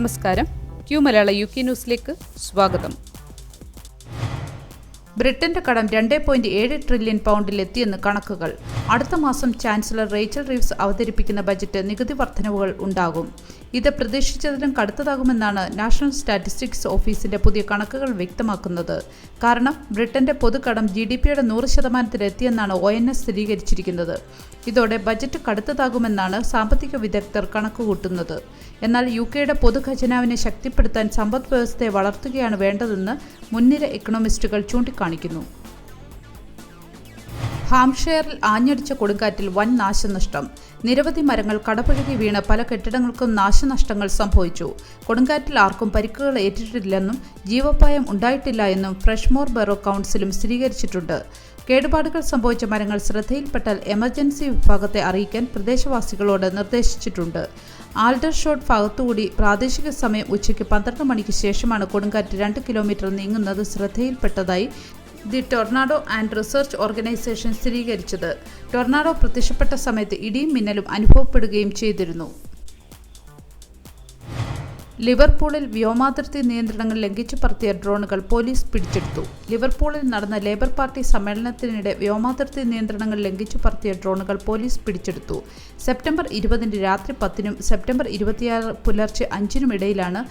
നമസ്കാരം. ക്യൂ മലയാള UK ന്യൂസിലേക്ക് സ്വാഗതം. ബ്രിട്ടന്റെ കടം 2.7 ട്രില്യൺ പൗണ്ടിലെത്തിയെന്ന് കണക്കുകൾ. അടുത്ത മാസം ചാൻസലർ റേച്ചൽ റീവ്സ് അവതരിപ്പിക്കുന്ന ബജറ്റ് നികുതി വർധനവുകൾ ഉണ്ടാകും. ഇത് പ്രതീക്ഷിച്ചതിലും കടുത്തതാകുമെന്നാണ് നാഷണൽ സ്റ്റാറ്റിസ്റ്റിക്സ് ഓഫീസിന്റെ പുതിയ കണക്കുകൾ വ്യക്തമാക്കുന്നത്. കാരണം ബ്രിട്ടന്റെ പൊതുകടം GDPയുടെ 100%-ലെത്തിയെന്നാണ് ONS സ്ഥിരീകരിച്ചിരിക്കുന്നത്. ഇതോടെ ബജറ്റ് കടുത്തതാകുമെന്നാണ് സാമ്പത്തിക വിദഗ്ധർ കണക്കുകൂട്ടുന്നത്. എന്നാൽ UKയുടെ പൊതുഖജനാവിനെ ശക്തിപ്പെടുത്താൻ സമ്പദ് വ്യവസ്ഥയെ വളർത്തുകയാണ് വേണ്ടതെന്ന് മുൻനിര എക്കണോമിസ്റ്റുകൾ ചൂണ്ടിക്കാണിക്കുന്നു. ഹാംഷെയറിൽ ആഞ്ഞടിച്ച കൊടുങ്കാറ്റിൽ വൻ നാശനഷ്ടം. നിരവധി മരങ്ങൾ കടപുഴകി വീണ് പല കെട്ടിടങ്ങൾക്കും നാശനഷ്ടങ്ങൾ സംഭവിച്ചു. കൊടുങ്കാറ്റിൽ ആർക്കും പരിക്കുകൾ ഏറ്റിട്ടില്ലെന്നും ജീവപായം ഉണ്ടായിട്ടില്ല എന്നും ഫ്രഷ്മോർ ബറോ കൗൺസിലും സ്ഥിരീകരിച്ചിട്ടുണ്ട്. കേടുപാടുകൾ സംഭവിച്ച മരങ്ങൾ ശ്രദ്ധയിൽപ്പെട്ടാൽ എമർജൻസി വിഭാഗത്തെ അറിയിക്കാൻ പ്രദേശവാസികളോട് നിർദ്ദേശിച്ചിട്ടുണ്ട്. ആൽഡർഷോട്ട് ഭാഗത്തുകൂടി പ്രാദേശിക സമയം ഉച്ചയ്ക്ക് 12 മണിക്ക് ശേഷമാണ് കൊടുങ്കാറ്റ് 2 കിലോമീറ്റർ നീങ്ങുന്നത് ശ്രദ്ധയിൽപ്പെട്ടതായി the tornado and research organisation സ്ഥിരീകരിച്ചത്. ടൊർണാഡോ പ്രത്യക്ഷപ്പെട്ട സമയത്ത് ഇടിയും മിന്നലും അനുഭവപ്പെടുകയും ചെയ്തിരുന്നു. ലിവർപൂളിൽ വ്യോമാതിർത്തി നിയന്ത്രണങ്ങൾ ലംഘിച്ചു പറത്തിയ ഡ്രോണുകൾ പോലീസ് പിടിച്ചെടുത്തു. ലിവർപൂളിൽ നടന്ന ലേബർ പാർട്ടി സമ്മേളനത്തിനിടെ വ്യോമാതിർത്തി നിയന്ത്രണങ്ങൾ ലംഘിച്ചു പറത്തിയ ഡ്രോണുകൾ പോലീസ് പിടിച്ചെടുത്തു. സെപ്റ്റംബർ 20 രാത്രി 10 സെപ്റ്റംബർ 26 പുലർച്ചെ 5 ഇടയിലാണ്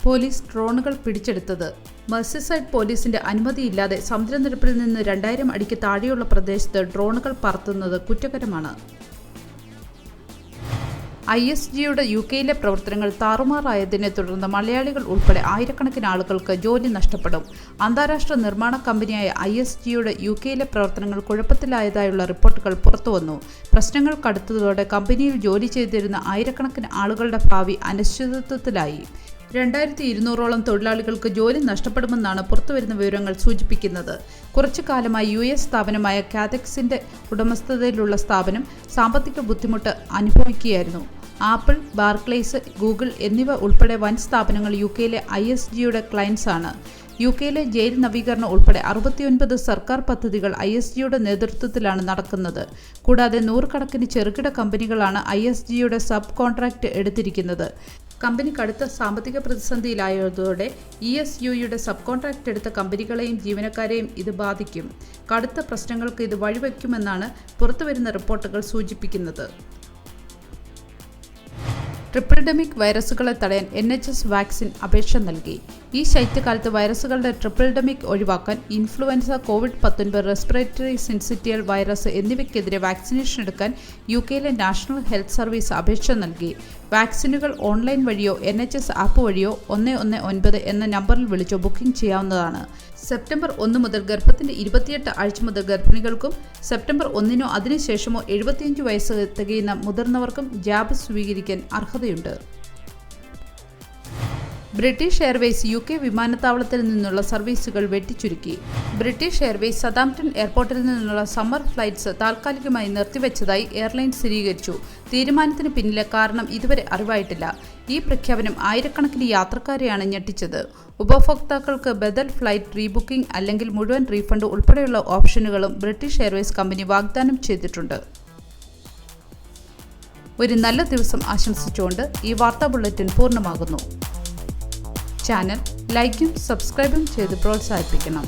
പോലീസ് ഡ്രോണുകൾ പിടിച്ചെടുത്തത്. മെർസിസൈഡ് പോലീസിന്റെ അനുമതിയില്ലാതെ സമുദ്രനിരപ്പിൽ നിന്ന് 2000 അടിക്ക് താഴെയുള്ള പ്രദേശത്ത് ഡ്രോണുകൾ പറത്തുന്നത് കുറ്റകരമാണ്. ISGയുടെ UKയിലെ പ്രവർത്തനങ്ങൾ താറുമാറായതിനെ തുടർന്ന് മലയാളികൾ ഉൾപ്പെടെ ആയിരക്കണക്കിന് ആളുകൾക്ക് ജോലി നഷ്ടപ്പെടും. അന്താരാഷ്ട്ര നിർമ്മാണ കമ്പനിയായ ISGയുടെ UKയിലെ പ്രവർത്തനങ്ങൾ കുഴപ്പത്തിലായതായുള്ള റിപ്പോർട്ടുകൾ പുറത്തുവന്നു. പ്രശ്നങ്ങൾ കടുത്തതോടെ കമ്പനിയിൽ ജോലി ചെയ്തിരുന്ന ആയിരക്കണക്കിന് ആളുകളുടെ ഭാവി അനിശ്ചിതത്വത്തിലായി. 2200ഓളം തൊഴിലാളികൾക്ക് ജോലി നഷ്ടപ്പെടുമെന്നാണ് പുറത്തുവരുന്ന വിവരങ്ങൾ സൂചിപ്പിക്കുന്നത്. കുറച്ചു കാലമായി US സ്ഥാപനമായ കാതെക്സിന്റെ ഉടമസ്ഥതയിലുള്ള സ്ഥാപനം സാമ്പത്തിക ബുദ്ധിമുട്ട് അനുഭവിക്കുകയായിരുന്നു. ആപ്പിൾ, ബാർക്ലേസ്, ഗൂഗിൾ എന്നിവ ഉൾപ്പെടെ വൻ സ്ഥാപനങ്ങൾ UKയിലെ ISGയുടെ ക്ലയൻസ് ആണ്. UKയിലെ ജയിൽ നവീകരണം ഉൾപ്പെടെ 69 സർക്കാർ പദ്ധതികൾ ISGയുടെ നേതൃത്വത്തിലാണ് നടക്കുന്നത്. കൂടാതെ 100 കണക്കിന് ചെറുകിട കമ്പനികളാണ് ISGയുടെ സബ് കോൺട്രാക്ട് എടുത്തിരിക്കുന്നത്. കമ്പനി കടുത്ത സാമ്പത്തിക പ്രതിസന്ധിയിലായതോടെ ESUയുടെ സബ് കോൺട്രാക്ട് എടുത്ത കമ്പനികളെയും ജീവനക്കാരെയും ഇത് ബാധിക്കും. കടുത്ത പ്രശ്നങ്ങൾക്ക് ഇത് വഴിവെക്കുമെന്നാണ് പുറത്തുവരുന്ന റിപ്പോർട്ടുകൾ സൂചിപ്പിക്കുന്നത്. ട്രിപ്പിൾഡെമിക് വൈറസുകളെ തടയാൻ NHS വാക്സിൻ അപേക്ഷ നൽകി. ഈ ശൈത്യകാലത്ത് വൈറസുകളുടെ ട്രിപ്പിൾഡെമിക് ഒഴിവാക്കാൻ influenza, COVID-19, respiratory syncytial virus എന്നിവയ്ക്കെതിരെ വാക്സിനേഷൻ എടുക്കാൻ UKയിലെ നാഷണൽ ഹെൽത്ത് സർവീസ് അപേക്ഷ നൽകി. വാക്സിനുകൾ ഓൺലൈൻ വഴിയോ NHS ആപ്പ് വഴിയോ 119 എന്ന നമ്പറിൽ വിളിച്ചോ ബുക്കിംഗ് ചെയ്യാവുന്നതാണ്. സെപ്റ്റംബർ 1 മുതൽ ഗർഭത്തിന്റെ 28 ആഴ്ച മുതൽ ഗർഭിണികൾക്കും സെപ്റ്റംബർ 1 അതിനുശേഷമോ 75 വയസ്സ് തികയുന്ന മുതിർന്നവർക്കും ജാബ് സ്വീകരിക്കാൻ അർഹതയുണ്ട്. ബ്രിട്ടീഷ് എയർവേസ് UK വിമാനത്താവളത്തിൽ നിന്നുള്ള സർവീസുകൾ വെട്ടിച്ചുരുക്കി. ബ്രിട്ടീഷ് എയർവേസ് സതാംപ്ടൺ എയർപോർട്ടിൽ നിന്നുള്ള സമ്മർ ഫ്ലൈറ്റ്സ് താൽക്കാലികമായി നിർത്തിവെച്ചതായി എയർലൈൻ സ്ഥിരീകരിച്ചു. തീരുമാനത്തിന് പിന്നിലെ കാരണം ഇതുവരെ അറിവായിട്ടില്ല. ഈ പ്രഖ്യാപനം ആയിരക്കണക്കിന് യാത്രക്കാരെയാണ് ഞെട്ടിച്ചത്. ഉപഭോക്താക്കൾക്ക് ബദൽ ഫ്ലൈറ്റ് റീബുക്കിംഗ് അല്ലെങ്കിൽ മുഴുവൻ റീഫണ്ട് ഉൾപ്പെടെയുള്ള ഓപ്ഷനുകളും ബ്രിട്ടീഷ് എയർവേസ് കമ്പനി വാഗ്ദാനം ചെയ്തിട്ടുണ്ട്. ഒരു നല്ല ദിവസം ആശംസിച്ചുകൊണ്ട് ഈ വാർത്താ ബുള്ളറ്റിൻ പൂർണ്ണമാകുന്നു. ചാനൽ ലൈക്കും സബ്സ്ക്രൈബും ചെയ്ത് പ്രോത്സാഹിപ്പിക്കണം.